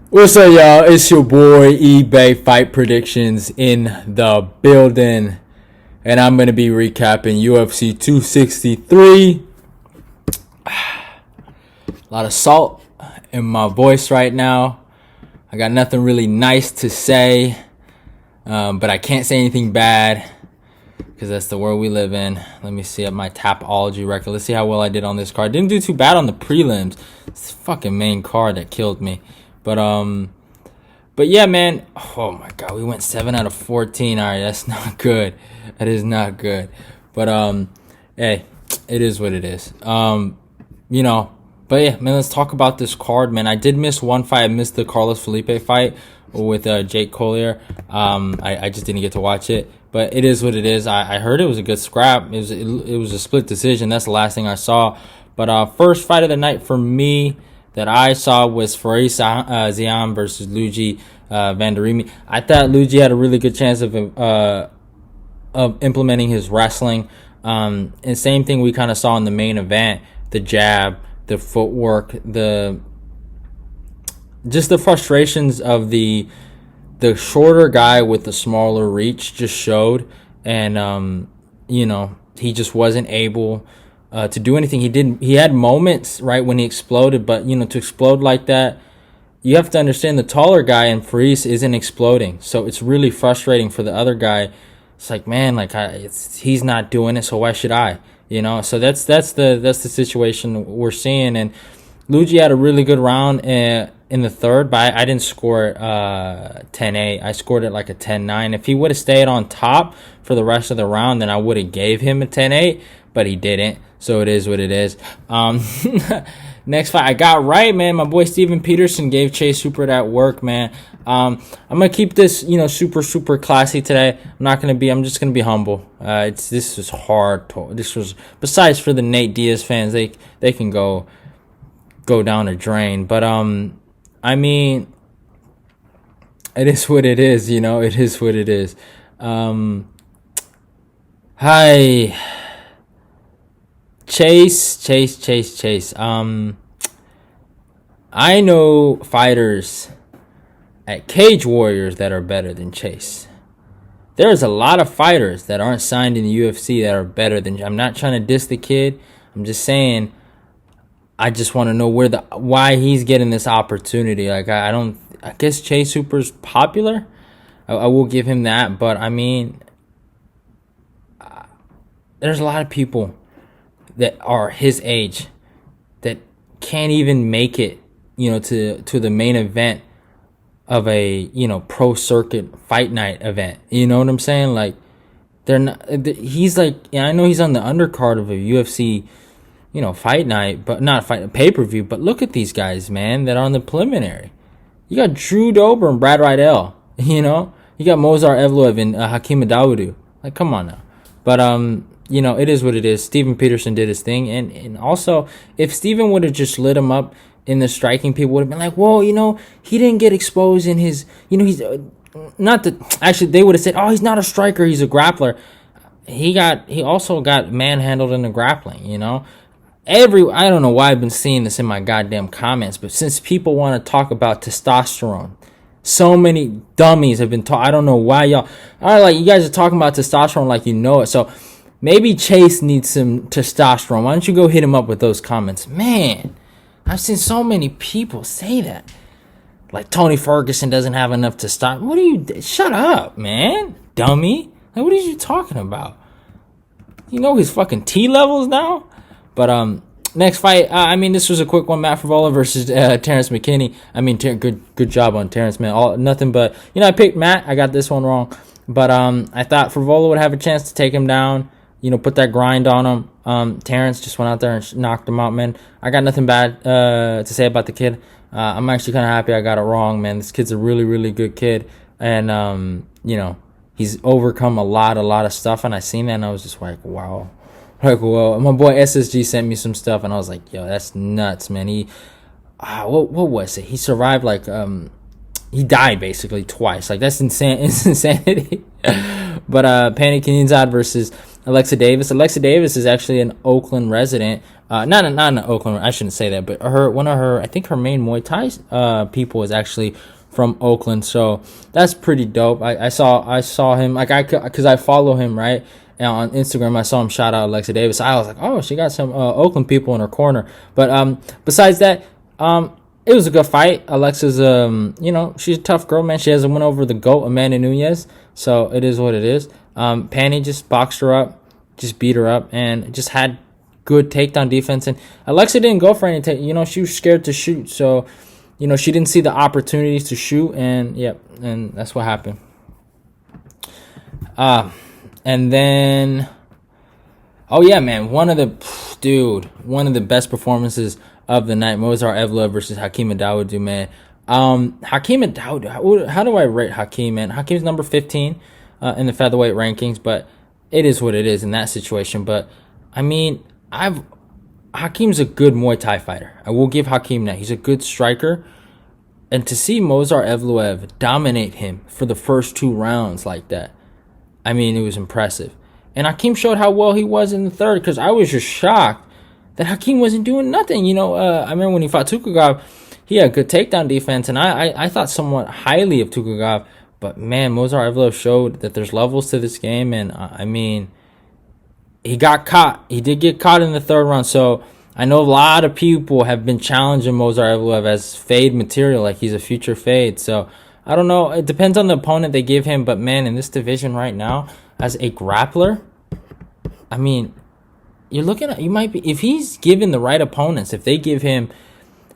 What's up, y'all? It's your boy eBay Fight Predictions in the building, and I'm gonna be recapping UFC 263. A lot of salt in my voice right now. I got nothing really nice to say, but I can't say anything bad because that's the world we live in. Let me see up my Tapology record. Let's see how well I did on this card. Didn't do too bad on the prelims. It's the fucking main card that killed me. But yeah, man. Oh my god, we went 7 out of 14. All right, that's not good. That is not good. But hey, it is what it is. You know. But yeah, man. Let's talk about this card, man. I did miss one fight. I missed the Carlos Felipe fight with Jake Collier. I just didn't get to watch it. But it is what it is. I heard it was a good scrap. It was a split decision. That's the last thing I saw. But first fight of the night for me that I saw was Faris Ziam versus Luigi Vanderimi. I thought Luigi had a really good chance of implementing his wrestling. And same thing we kind of saw in the main event: the jab, the footwork, just the frustrations of the shorter guy with the smaller reach just showed, and he just wasn't able to do anything. He had moments right when he exploded, but to explode like that, you have to understand the taller guy and Faris isn't exploding, so it's really frustrating for the other guy. It's like, man, he's not doing it, so why should I? So that's the situation we're seeing. And Luigi had a really good round in the third, but I didn't score it 10-8. I scored it like a 10-9. If he would have stayed on top for the rest of the round, then I would have gave him a 10-8, but he didn't. So it is what it is. Next fight I got right, man. My boy Steven Peterson gave Chase Hooper that work, man. I'm gonna keep this, super classy today. I'm just gonna be humble. This was hard. This was, besides for the Nate Diaz fans, they can go down a drain. But I mean, it is what it is. It is what it is. Hi. Chase. I know fighters at Cage Warriors that are better than Chase. There's a lot of fighters that aren't signed in the UFC that are better than. I'm not trying to diss the kid. I'm just saying, I just want to know why he's getting this opportunity. I guess Chase Hooper's popular. I will give him that, but I mean, there's a lot of people that are his age that can't even make it, to the main event of a, pro circuit fight night event. You know what I'm saying? Like, they're not. He's like, I know he's on the undercard of a UFC, fight night, but not pay-per-view. But look at these guys, man, that are on the preliminary. You got Drew Dober and Brad Riddell. You got Mozart Evloev and Hakeem Dawodu. Like, come on now. But it is what it is. Steven Peterson did his thing, and also, if Steven would have just lit him up in the striking, people would have been like, whoa, he didn't get exposed in his, he's not the. Actually, they would have said, oh, he's not a striker, he's a grappler. He also got manhandled in the grappling. I don't know why I've been seeing this in my goddamn comments, but since people want to talk about testosterone, so many dummies have been I don't know why y'all. You guys are talking about testosterone like you know it. So maybe Chase needs some testosterone. Why don't you go hit him up with those comments? Man, I've seen so many people say that. Like, Tony Ferguson doesn't have enough testosterone. Shut up, man. Dummy. Like, what are you talking about? You know his fucking T levels now? But next fight, this was a quick one. Matt Frevola versus Terrence McKinney. Good job on Terrence, man. Nothing but, I picked Matt. I got this one wrong. But I thought Frevola would have a chance to take him down. Put that grind on him. Terrence just went out there and knocked him out, man. I got nothing bad to say about the kid. I'm actually kind of happy I got it wrong, man. This kid's a really, really good kid. And, he's overcome a lot of stuff. And I seen that and I was just like, wow. Like, whoa. My boy SSG sent me some stuff and I was like, yo, that's nuts, man. What was it? He survived, he died basically twice. Like, that's insane. It's insanity. But Panny Canizad versus Alexa Davis. Alexa Davis is actually an Oakland resident. Not an Oakland. I shouldn't say that, but one of her, I think her main Muay Thai people is actually from Oakland. So that's pretty dope. I saw him because I follow him, right. And on Instagram, I saw him shout out Alexa Davis. I was like, oh, she got some Oakland people in her corner. But besides that, it was a good fight. Alexa's, she's a tough girl, man. She hasn't went over the GOAT, Amanda Nunes. So it is what it is. Panny just boxed her up, just beat her up, and just had good takedown defense. And Alexa didn't go for any she was scared to shoot. So, she didn't see the opportunities to shoot. And, and that's what happened. And then, oh yeah, man, one of the best performances of the night, Movsar Evloev versus Hakeem Dawodu, man. Hakeem Dawodu, how do I rate Hakeem, man? Hakeem's number 15 in the featherweight rankings, but it is what it is in that situation. But I mean, Hakeem's a good Muay Thai fighter. I will give Hakeem that. He's a good striker. And to see Movsar Evloev dominate him for the first 2 rounds like that, I mean, it was impressive. And Hakeem showed how well he was in the third, because I was just shocked that Hakeem wasn't doing nothing. I remember when he fought Tukagov, he had good takedown defense, and I thought somewhat highly of Tukagov. But, man, Movsar Evloev showed that there's levels to this game, and, I mean, he got caught. He did get caught in the third round, so I know a lot of people have been challenging Movsar Evloev as fade material, like he's a future fade. So, I don't know. It depends on the opponent they give him. But, man, in this division right now, as a grappler, I mean, you're looking at, if he's given the right opponents, if they give him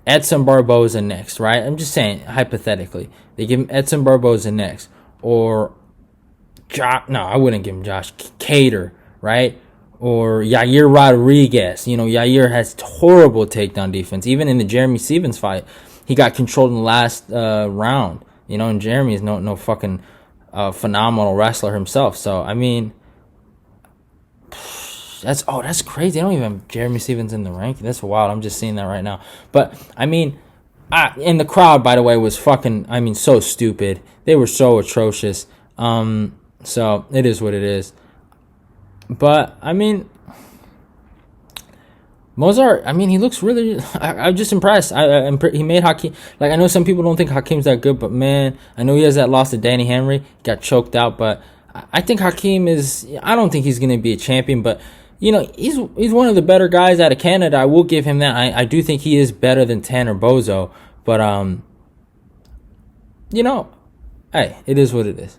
Edson Barboza next, right? I'm just saying, hypothetically. They give him Edson Barboza next. Or, I wouldn't give him Josh Cater, right? Or Yair Rodriguez. Yair has horrible takedown defense. Even in the Jeremy Stevens fight, he got controlled in the last round. And Jeremy is no fucking phenomenal wrestler himself. So, I mean, that's crazy. They don't even have Jeremy Stevens in the ranking. That's wild. I'm just seeing that right now. But, I mean, and the crowd, by the way, was fucking, so stupid. They were so atrocious. So, it is what it is. But, I mean, Movsar, he looks really, I'm just impressed. He made Hakeem, I know some people don't think Hakeem's that good, but, man, I know he has that loss to Danny Henry. He got choked out, but I think Hakeem I don't think he's going to be a champion, but, he's one of the better guys out of Canada. I will give him that. I do think he is better than Tanner Bozo, but, hey, it is what it is.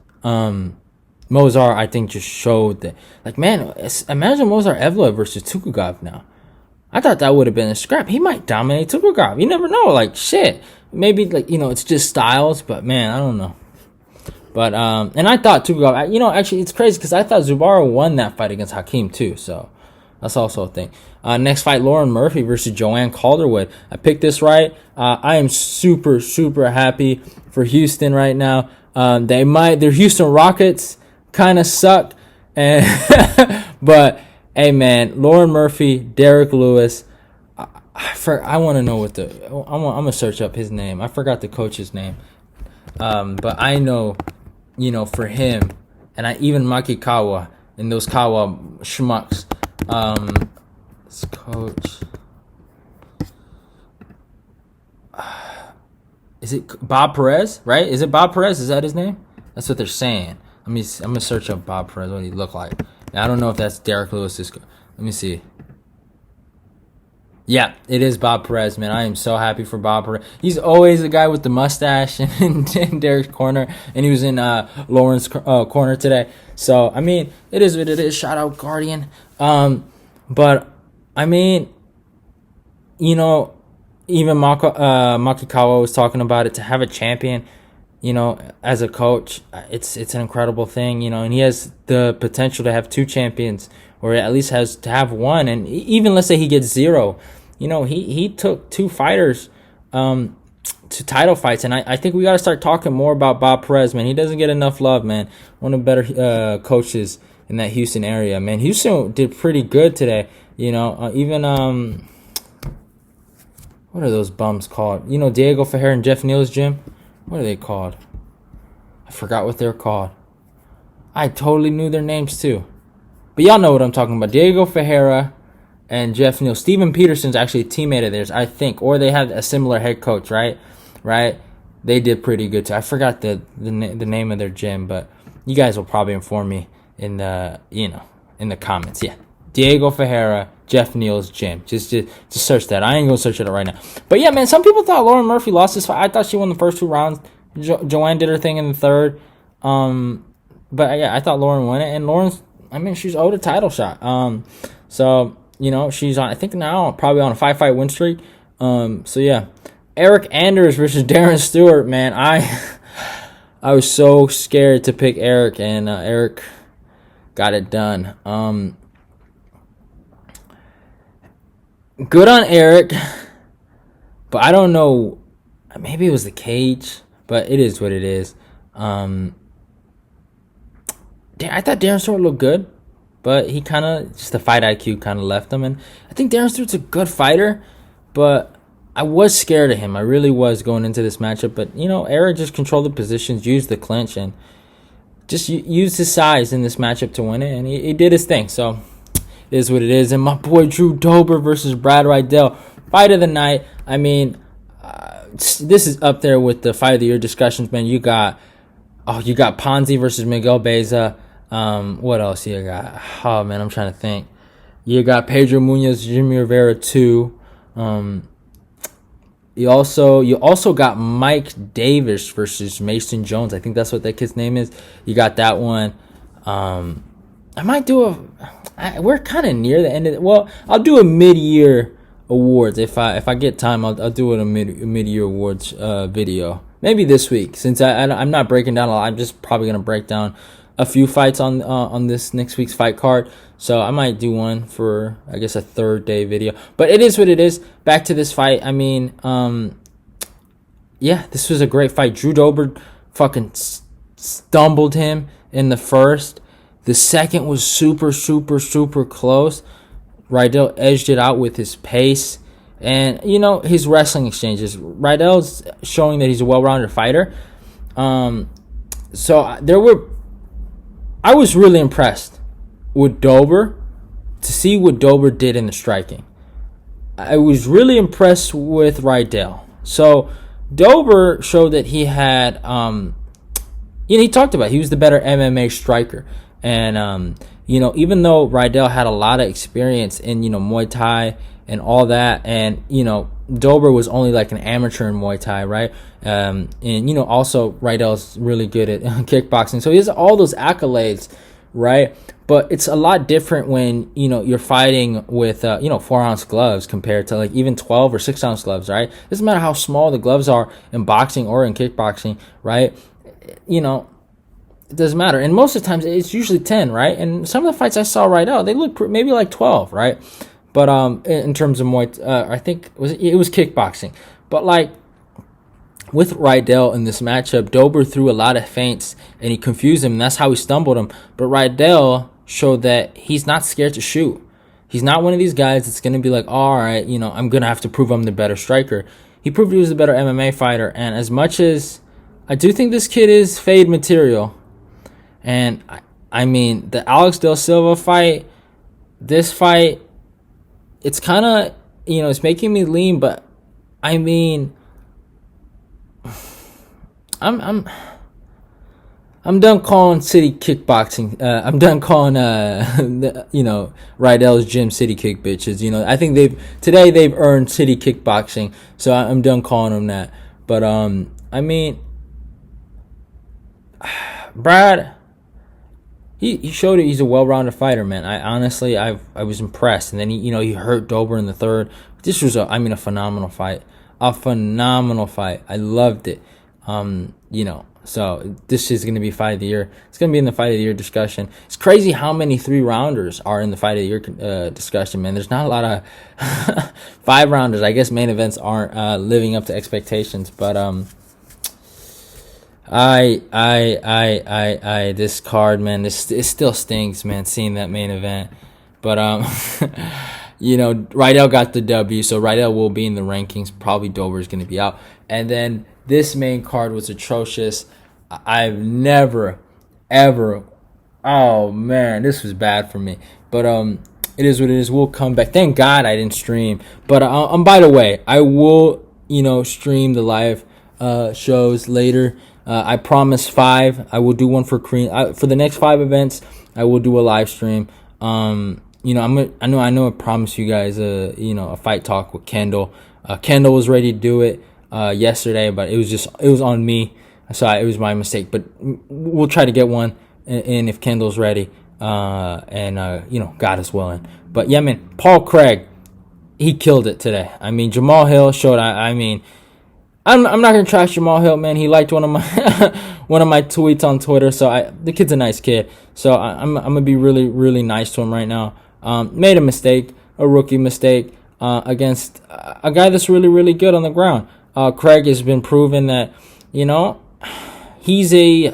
Movsar, I think, just showed that, man, imagine Movsar Evloev versus Tukagov now. I thought that would have been a scrap. He might dominate Tukagov. You never know. Shit. Maybe, it's just styles, but, man, I don't know. But, and I thought Tukagov, actually, it's crazy because I thought Zubaira won that fight against Hakeem, too. So, that's also a thing. Next fight, Lauren Murphy versus Joanne Calderwood. I picked this right. I am super, super happy for Houston right now. Their Houston Rockets kind of suck. And but, hey, man, Lauren Murphy, Derek Lewis. I want to know I'm going to search up his name. I forgot the coach's name. But I know, for him, and even Maki Kawa and those Kawa schmucks. This coach. Is it Bob Perez, right? Is it Bob Perez? Is that his name? That's what they're saying. I'm going to search up Bob Perez, what he look like. Now, I don't know if that's Derek Lewis's. Let me see. Yeah, it is Bob Perez, man. I am so happy for Bob Perez. He's always the guy with the mustache in Derek's corner, and he was in Lauren's corner today. So, it is what it is. Shout out Guardian. But, even Makikawa was talking about it, to have a champion, as a coach, it's an incredible thing, and he has the potential to have 2 champions, or at least has to have one. And even let's say he gets 0, he took 2 fighters to title fights. And I think we got to start talking more about Bob Perez, man. He doesn't get enough love, man. One of the better coaches in that Houston area, man. Houston did pretty good today, even what are those bums called? Diego Ferrer and Jeff Neal's gym. What are they called? I forgot what they're called. I totally knew their names too. But y'all know what I'm talking about. Diego Ferreira and Jeff Neal. Steven Peterson's actually a teammate of theirs, I think. Or they have a similar head coach, right? They did pretty good too. I forgot the name of their gym, but you guys will probably inform me in the comments. Yeah. Diego Ferreira, Jeff Neal's gym. Just search that. I ain't gonna search it right now. But yeah, man, some people thought Lauren Murphy lost this fight. I thought she won the first 2 rounds. Joanne did her thing in the third. But yeah, I thought Lauren won it, and Lauren's, she's owed a title shot. So she's on, I think now probably on a 5-fight win streak. So yeah, Eric Anders versus Darren Stewart. Man, I was so scared to pick Eric, and Eric got it done. Good on Eric, but I don't know. Maybe it was the cage, but it is what it is. I thought Darren Stewart looked good, but he kind of, just the fight IQ kind of left him. And I think Darren Stewart's a good fighter, but I was scared of him. I really was going into this matchup. But, Eric just controlled the positions, used the clinch, and just used his size in this matchup to win it. And he did his thing. So it is what it is. And my boy Drew Dober versus Brad Riddell, fight of the night. This is up there with the fight of the year discussions, man. You got Ponzi versus Miguel Beza. What else you got? Oh man, I'm trying to think. You got Pedro Munoz, Jimmy Rivera 2. You also got Mike Davis versus Mason Jones. I think that's what that kid's name is. You got that one. I might do we're kind of near the end of it. Well, I'll do a mid-year awards if I get time. I'll do it a mid-year awards video. Maybe this week, since I'm not breaking down a lot. I'm just probably gonna break down a few fights on this next week's fight card. So I might do one for, I guess, a third day video. But it is what it is. Back to this fight. Yeah, this was a great fight. Drew Dober fucking stumbled him in the first. The second was super, super, super close. Riddell edged it out with his pace and, his wrestling exchanges. Riddell's showing that he's a well-rounded fighter. So I was really impressed with Dober to see what Dober did in the striking. I was really impressed with Riddell. So Dober showed that he had, he talked about it. He was the better MMA striker. And, even though Riddell had a lot of experience in, Muay Thai and all that, and, Dober was only like an amateur in Muay Thai, right? And, also Riddell's really good at kickboxing. So he has all those accolades, right? But it's a lot different when, you're fighting with, 4-ounce gloves compared to like even 12 or 6-ounce gloves, right? Doesn't matter how small the gloves are in boxing or in kickboxing, right? It doesn't matter. And most of the times it's usually 10, right? And some of the fights I saw right out, they look maybe like 12, right? But in terms of Muay, I think it was kickboxing. But like with Riddell in this matchup, Dober threw a lot of feints and he confused him, and that's how he stumbled him. But Riddell showed that he's not scared to shoot. He's not one of these guys that's going to be like, all right, I'm going to have to prove I'm the better striker. He proved he was the better MMA fighter. And as much as I do think this kid is fade material, and the Alex Del Silva fight, this fight, it's kind of, it's making me lean, but I'm done calling city kickboxing. I'm done calling Riddell's gym city kick bitches. I think they've earned city kickboxing, so I'm done calling them that. But Brad, he showed it. He's a well-rounded fighter, man. I was impressed. And then he hurt Dober in the third. This was a phenomenal fight. A phenomenal fight. I loved it. So this is going to be fight of the year. It's going to be in the fight of the year discussion. It's crazy how many 3-rounders are in the fight of the year discussion, man. There's not a lot of 5-rounders. I guess main events aren't living up to expectations, but this card, man, it still stings, man, seeing that main event. But Riddell got the W, so Riddell will be in the rankings. Probably Dober's going to be out. And then this main card was atrocious. I've never, ever Oh man, this was bad for me. But it is what it is. We'll come back. Thank God I didn't stream. But by the way, I will stream the live shows later. I promise 5. I will do one for Korean for the next 5 events. I will do a live stream. I know. I promised you guys a fight talk with Kendall. Kendall was ready to do it yesterday, but it was on me. So it was my mistake. But we'll try to get one, and if Kendall's ready, God is willing. But yeah, man, Paul Craig, he killed it today. I mean, Jamal Hill showed. I'm not gonna trash Jamal Hill, man. He liked one of my one of my tweets on Twitter. So the kid's a nice kid. So I'm gonna be really really nice to him right now. Made a mistake, a rookie mistake against a guy that's really really good on the ground. Craig has been proven that he's a.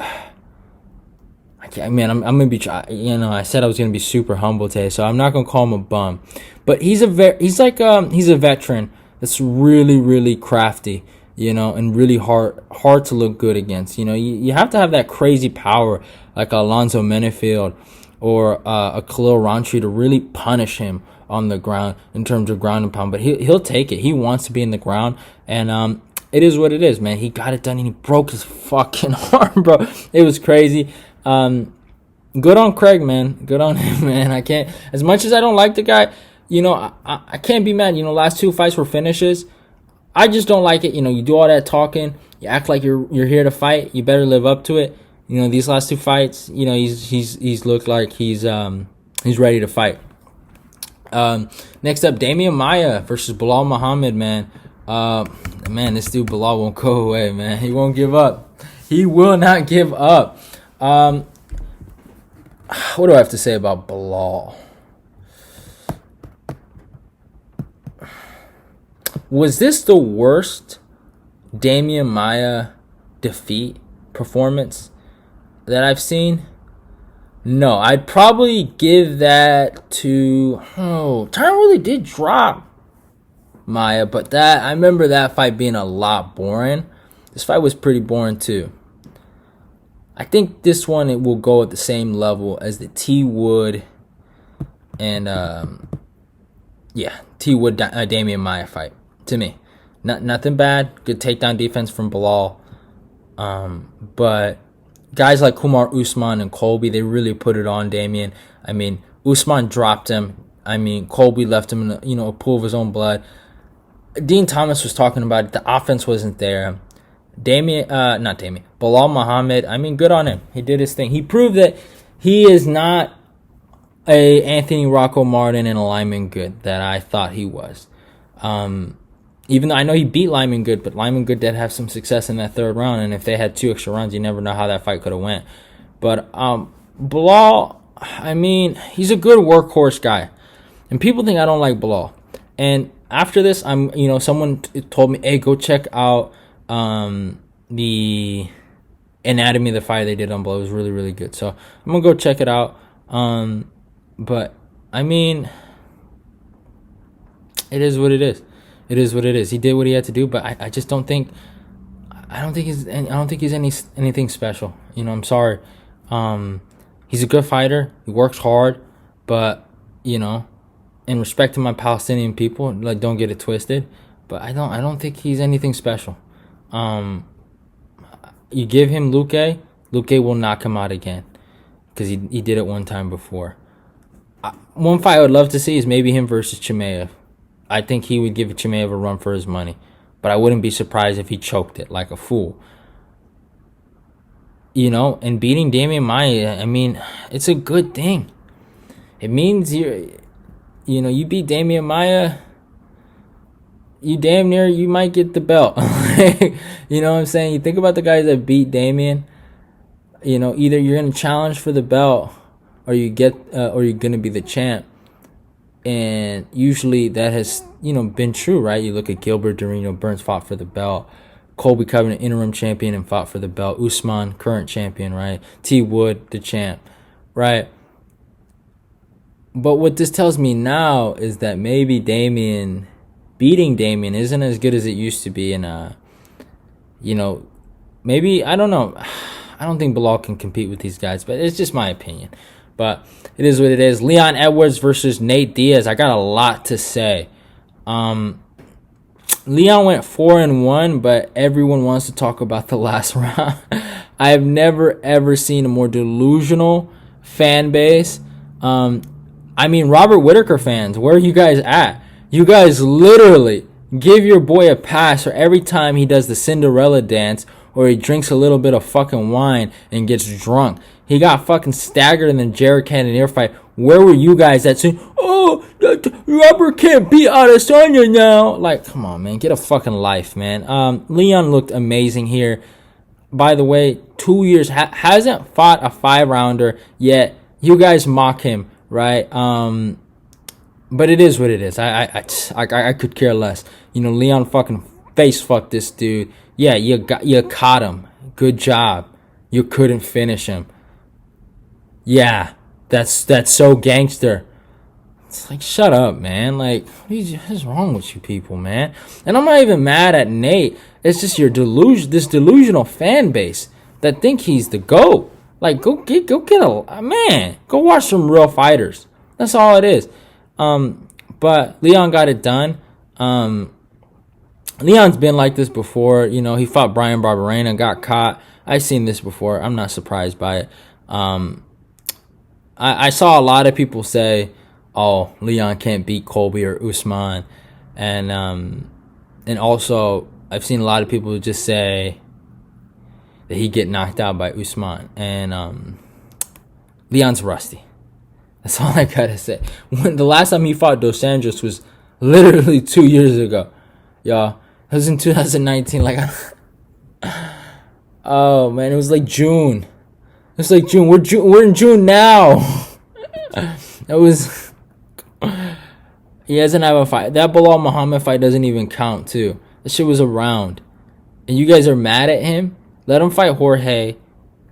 Man, I'm gonna be. I said I was gonna be super humble today, so I'm not gonna call him a bum. But he's a veteran that's really really crafty. And really hard to look good against. You have to have that crazy power like Alonzo Menefield or a Khalil Rountree to really punish him on the ground in terms of ground and pound. But he'll take it. He wants to be in the ground, and it is what it is, man. He got it done, and he broke his fucking arm, bro. It was crazy. Good on Craig, man. Good on him, man. I can't, as much as I don't like the guy, I can't be mad. Last 2 fights were finishes. I just don't like it. You do all that talking. You act like you're here to fight. You better live up to it. These last 2 fights, he's looked like he's ready to fight. Next up, Damian Maia versus Bilal Muhammad, man. Man, this dude Bilal won't go away, man. He won't give up. He will not give up. What do I have to say about Bilal? Was this the worst Damian Maia defeat performance that I've seen? No, I'd probably give that to... Tyron really did drop Maia, but I remember that fight being a lot boring. This fight was pretty boring too. I think this one, it will go at the same level as the T Wood and T Wood Damian Maia fight. To me, nothing bad. Good takedown defense from Bilal. But guys like Kumar Usman and Colby, they really put it on Damian. I mean, Usman dropped him. I mean, Colby left him in a pool of his own blood. Dean Thomas was talking about it. The offense wasn't there. Bilal Muhammad, I mean, good on him. He did his thing. He proved that he is not a Anthony Rocco Martin in a Lyman Good that I thought he was. Even though I know he beat Lyman Good, but Lyman Good did have some success in that 3rd round, and if they had 2 extra rounds, you never know how that fight could have went. But Bilal, I mean, he's a good workhorse guy, and people think I don't like Bilal. And after this, someone told me, hey, go check out the Anatomy of the Fight they did on Bilal. It was really, really good. So I'm gonna go check it out. But I mean, it is what it is. It is what it is. He did what he had to do, but I just don't think. I don't think he's anything special. I'm sorry. He's a good fighter. He works hard, but in respect to my Palestinian people, like, don't get it twisted. But I don't think he's anything special. You give him Luque will knock him out again because he did it one time before. One fight I would love to see is maybe him versus Chimaev. I think he would give Chimaev a run for his money, but I wouldn't be surprised if he choked it like a fool. And beating Damian Maia, I mean, it's a good thing. It means you beat Damian Maia, you damn near, you might get the belt. You know what I'm saying? You think about the guys that beat Damian, either you're going to challenge for the belt or you're going to be the champ. And usually that has, been true, right? You look at Gilbert Durinho, Burns fought for the belt. Colby Covington, interim champion, and fought for the belt. Usman, current champion, right? T. Wood, the champ, right? But what this tells me now is that maybe beating Damian isn't as good as it used to be. And, maybe, I don't know. I don't think Bilal can compete with these guys, but it's just my opinion. But it is what it is. Leon Edwards versus Nate Diaz. I got a lot to say. Leon went 4-1, but everyone wants to talk about the last round. I have never ever seen a more delusional fan base. Robert Whittaker fans, where are you guys at? You guys literally give your boy a pass for every time he does the Cinderella dance or he drinks a little bit of fucking wine and gets drunk. He got fucking staggered in the Jared Cannonier fight. Where were you guys at saying, oh, Robert can't beat Adesanya now? Like, come on, man. Get a fucking life, man. Leon looked amazing here. By the way, 2 years, hasn't fought a 5-rounder yet. You guys mock him, right? But it is what it is. I could care less. Leon fucking face fucked this dude. Yeah, you caught him. Good job. You couldn't finish him. Yeah, that's so gangster. It's like, shut up, man. Like, what is wrong with you people, man? And I'm not even mad at Nate. It's just your this delusional fan base that think he's the GOAT. Like, go get a man. Go watch some real fighters. That's all it is. But Leon got it done. Leon's been like this before. He fought Brian Barberena, got caught. I've seen this before. I'm not surprised by it. I saw a lot of people say, oh, Leon can't beat Colby or Usman. And also, I've seen a lot of people just say that he get knocked out by Usman. And Leon's rusty. That's all I gotta say. When the last time he fought Dos Anjos was literally 2 years ago. Y'all, it was in 2019. Oh, man, it was like June. It's like June. We're in June now. He doesn't have a fight. That Bilal Muhammad fight doesn't even count, too. That shit was a round. And you guys are mad at him? Let him fight Jorge.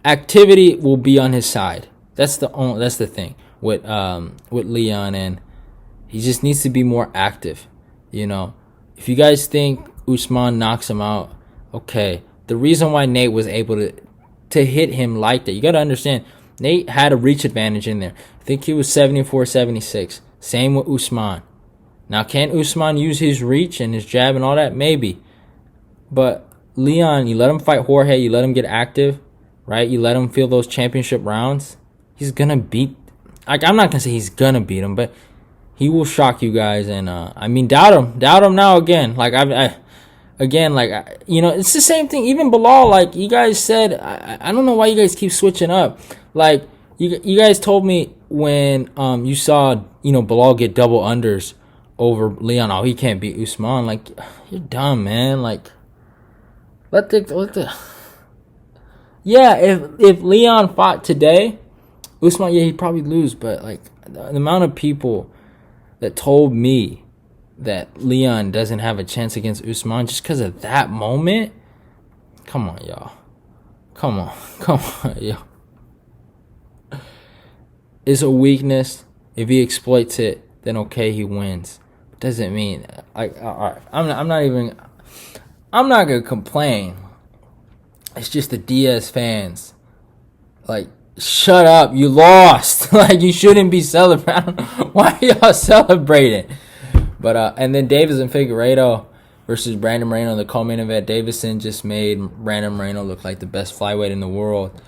Activity will be on his side. That's the thing with Leon, and he just needs to be more active. If you guys think Usman knocks him out, okay. The reason why Nate was able to hit him like that, you got to understand, Nate had a reach advantage in there. I think he was 74-76. Same with Usman. Now, can Usman use his reach and his jab and all that? Maybe. But Leon, you let him fight Jorge, you let him get active, right? You let him feel those championship rounds. He's going to beat... I'm not going to say he's going to beat him, but he will shock you guys. And, doubt him. Doubt him now again. It's the same thing. Even Bilal, like you guys said, I don't know why you guys keep switching up. Like you guys told me when you saw Bilal get double unders over Leon. Oh, he can't beat Usman. Like, you're dumb, man. Like, let the yeah. If Leon fought today, Usman, yeah, he'd probably lose. But like the amount of people that told me that Leon doesn't have a chance against Usman just because of that moment. Come on, y'all. Come on, y'all. It's a weakness. If he exploits it, then okay, he wins. Doesn't mean like all right. I'm not gonna complain. It's just the Diaz fans. Like, shut up, you lost. Like, you shouldn't be celebrating. Why are y'all celebrating? But and then Davis and Figueiredo versus Brandon Moreno in the co-main event. Davison just made Brandon Moreno look like the best flyweight in the world.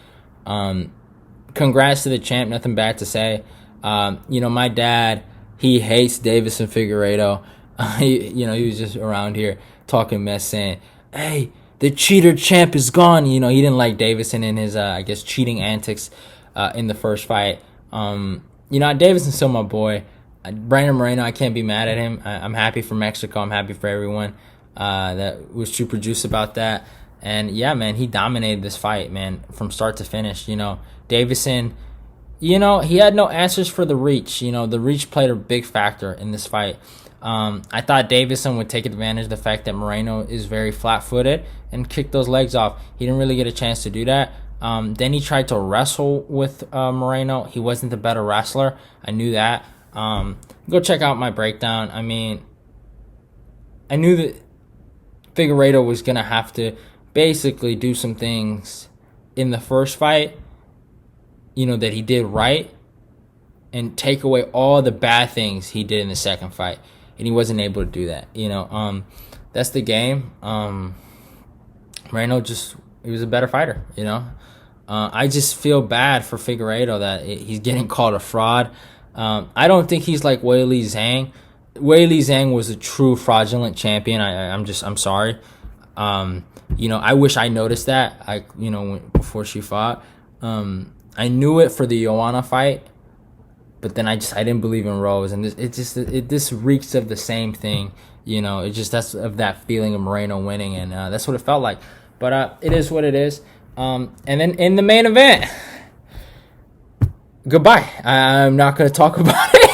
Congrats to the champ. Nothing bad to say. My dad, he hates Davis and Figueiredo. He was just around here talking mess, saying, "Hey, the cheater champ is gone." He didn't like Davison in his, cheating antics in the first fight. Davison's still my boy. Brandon Moreno, I can't be mad at him. I'm happy for Mexico. I'm happy for everyone that was to produce about that. And yeah, man, he dominated this fight, man, from start to finish. Davison, he had no answers for the reach. The reach played a big factor in this fight. I thought Davison would take advantage of the fact that Moreno is very flat-footed and kick those legs off. He didn't really get a chance to do that. Then he tried to wrestle with Moreno. He wasn't the better wrestler. I knew that. Go check out my breakdown. I knew that Figueiredo was going to have to basically do some things in the first fight, that he did right, and take away all the bad things he did in the second fight, and he wasn't able to do that. That's the game. Moreno he was a better fighter. I just feel bad for Figueiredo that he's getting called a fraud. I don't think he's like Weili Zhang. Weili Zhang was a true fraudulent champion. I'm sorry. I wish I noticed that. Before she fought, I knew it for the Joanna fight, but then I didn't believe in Rose, and this reeks of the same thing. That's of that feeling of Moreno winning, and that's what it felt like. But it is what it is. And then in the main event, goodbye. I'm not going to talk about it.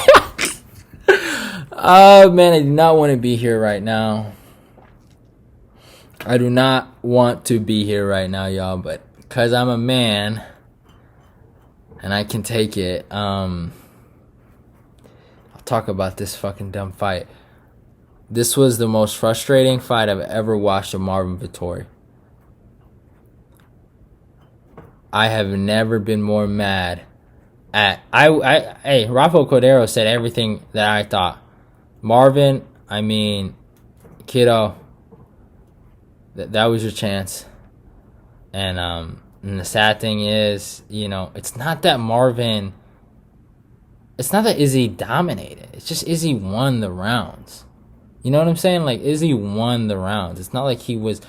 Oh, man, I do not want to be here right now. I do not want to be here right now, y'all. But because I'm a man and I can take it, I'll talk about this fucking dumb fight. This was the most frustrating fight I've ever watched of Marvin Vettori. I have never been more mad at Rafael Cordero said everything that I thought. Marvin, kiddo, that was your chance. And the sad thing is, it's not that Izzy dominated. It's just Izzy won the rounds. You know what I'm saying? Like, Izzy won the rounds. It's not like he was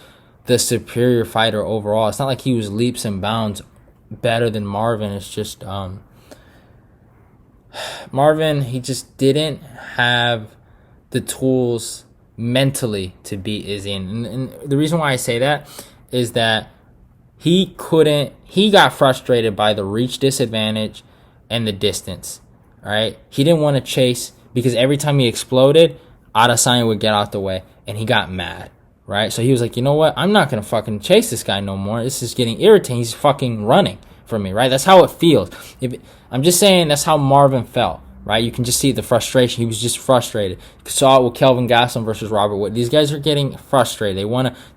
the superior fighter overall. It's not like he was leaps and bounds better than Marvin. It's just Marvin, he just didn't have the tools mentally to beat Izzy. And the reason why I say that is that he got frustrated by the reach disadvantage and the distance. All right? He didn't want to chase because every time he exploded, Adesanya would get out the way, and he got mad. Right? So he was like, you know what? I'm not going to fucking chase this guy no more. This is getting irritating. He's fucking running from me, right? That's how it feels. I'm just saying that's how Marvin felt, right? You can just see the frustration. He was just frustrated. You saw it with Kelvin Gastelum versus Robert Wood. These guys are getting frustrated.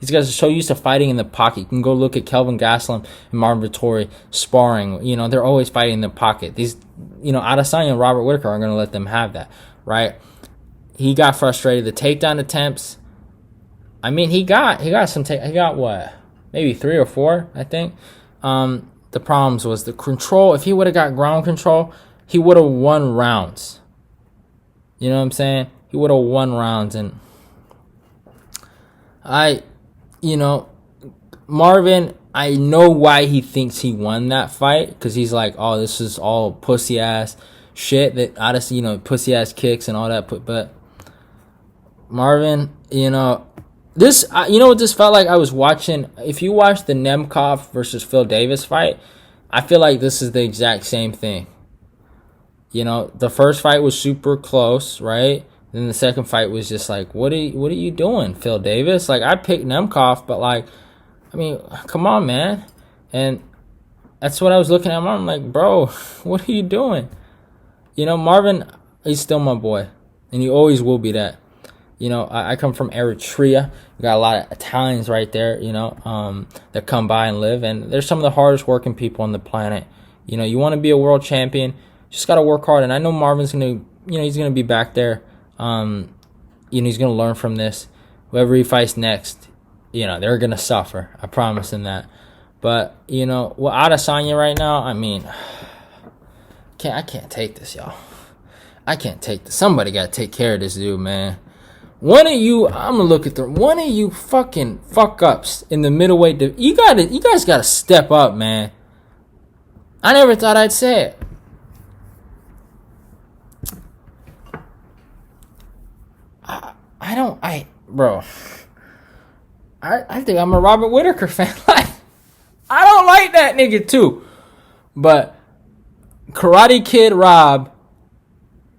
These guys are so used to fighting in the pocket. You can go look at Kelvin Gastelum and Marvin Vettori sparring. They're always fighting in the pocket. Adesanya and Robert Whittaker aren't going to let them have that, right? He got frustrated. The takedown attempts, he got what? Maybe 3 or 4, I think. The problems was the control. If he would have got ground control, he would have won rounds. You know what I'm saying? He would have won rounds. And Marvin, I know why he thinks he won that fight. Because he's like, oh, this is all pussy ass shit that honestly, pussy ass kicks and all that. But Marvin, this, what this felt like? I was watching. If you watch the Nemkov versus Phil Davis fight, I feel like this is the exact same thing. The first fight was super close, right? Then the second fight was just like, what are you doing, Phil Davis? Like, I picked Nemkov, but come on, man. And that's what I was looking at Marvin, like, bro, what are you doing? Marvin, he's still my boy, and he always will be that. I come from Eritrea. We got a lot of Italians right there, that come by and live. And they're some of the hardest working people on the planet. You want to be a world champion, just got to work hard. And I know Marvin's going to, he's going to be back there. He's going to learn from this. Whoever he fights next, they're going to suffer. I promise him that. But, with Adesanya right now, I can't take this, y'all. I can't take this. Somebody got to take care of this dude, man. One of you, I'm gonna look at one of you fucking fuck ups in the middleweight. You guys gotta step up, man. I never thought I'd say it. Bro. I think I'm a Robert Whittaker fan. I don't like that nigga too. But Karate Kid Rob,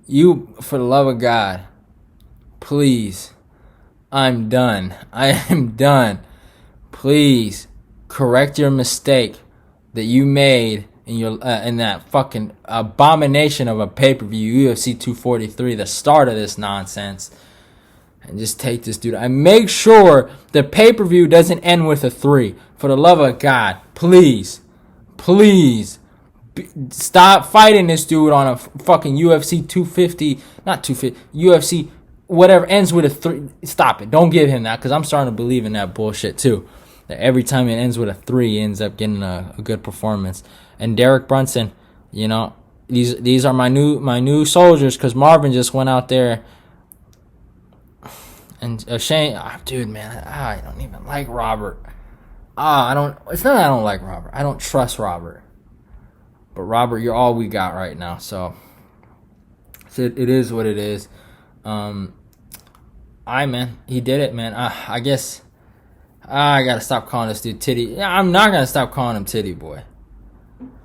you, for the love of God, please, I'm done. I am done. Please correct your mistake that you made in that fucking abomination of a pay-per-view, UFC 243, the start of this nonsense, and just take this dude. I make sure the pay-per-view doesn't end with a 3. For the love of God, please. please stop fighting this dude on a fucking UFC 250, not 250, UFC whatever ends with a 3. Stop it. Don't give him that, because I'm starting to believe in that bullshit too. That every time it ends with a 3, he ends up getting a good performance. And Derek Brunson, you know, these are my new soldiers, because Marvin just went out there. And Shane, dude, man, I don't even like Robert. It's not that I don't like Robert. I don't trust Robert. But Robert, you're all we got right now. So it is what it is. Man, he did it, man. I guess I gotta stop calling this dude Titty. Yeah, I'm not gonna stop calling him Titty Boy.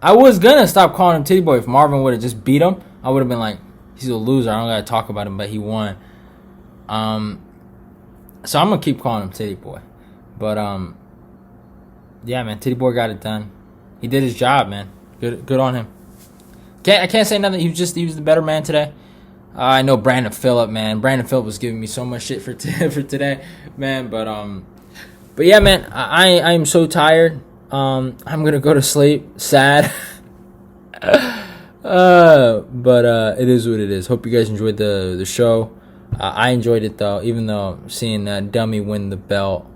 I was gonna stop calling him Titty Boy if Marvin would have just beat him. I would have been like, he's a loser. I don't gotta talk about him, but he won. So I'm gonna keep calling him Titty Boy. But yeah, man, Titty Boy got it done. He did his job, man. Good on him. I can't say nothing. He was the better man today. I know Brandon Phillip, man. Brandon Phillip was giving me so much shit for today, man. But yeah, man, I am so tired. I'm gonna go to sleep. Sad. But it is what it is. Hope you guys enjoyed the show. I enjoyed it though, even though seeing that dummy win the belt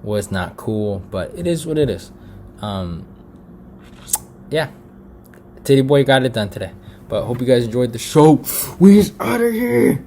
was not cool. But it is what it is. Yeah, Titty Boy got it done today. But hope you guys enjoyed the show. We is out of here.